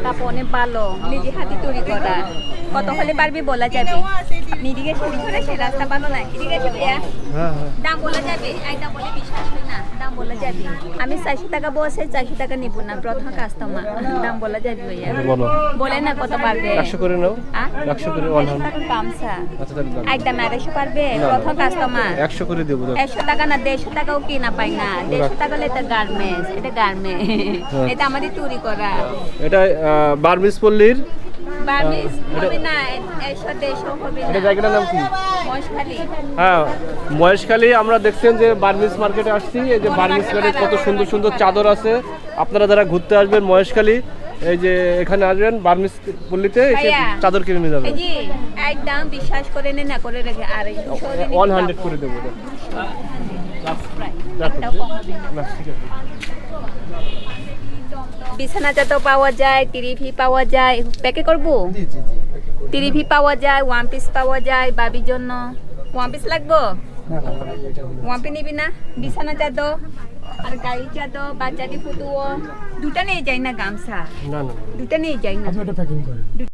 কাপড় অনেক ভালো, নিজে হাতে তৈরি করা। কত হলে পারবি বলা যাবে। নিদিকে শুরু করে সে রাস্তা ভালো না, এদিকে এসে ভাইয়া দাম বলা যাবে, একদম বলে বিশ্বাস হয় না, দাম বলা যাবে। আমি 400 টাকা বসে 400 টাকা নিব না, প্রথম কাস্টমার, দাম বলা যাবে ভাইয়া। বলে না কত পারবে, 100 করে নাও, 100 করে 100 গামছা আচ্ছা তাহলে দাও। একদম 250 পারবে, প্রথম কাস্টমার। 100 করে দেবো দাও। 100 টাকা না, 150 টাকাও কিনা পাই না। 150 টাকা হলে এটা গার্মেন্টস, এটা গার্মেন্টস, এটা আমাদের তৈরি করা। এটা বার্মিজ পল্লীর বার্মিজ হবে না, 100-150 হবে না। এটা জায়গাটার নাম কি? মহেশখালী। হ্যাঁ, মহেশখালী। আমরা দেখছেন যে বার্মিজ মার্কেটে আসছি। এই যে বার্মিজ মার্কেটে কত সুন্দর সুন্দর চাদর আছে। আপনারা যারা ঘুরতে আসবেন মহেশখালী, এই যে এখানে আসবেন বার্মিজ পল্লীতে, এসে চাদর কিনে নিয়ে যাবেন। এই যে একদম বিশ্বাস করে না করে রেখে আর 100 করে দেবো। না, ঠিক আছে। বিছানা চাদর পাওয়া যায়, টিভি পাওয়া যায়, প্যাকে করবো। টিভি পাওয়া যায়, ওয়ান পিস পাওয়া যায়, বাবির জন্য ওয়ান পিস লাগবো। ওয়ান পিস নিবি না? বিছানা চাদর আর গাড়ি চাদর, বাচ্চাটি ফুটুও দুটা নিয়ে যাই না, গামছা না না, দুটা নিয়ে যাই না।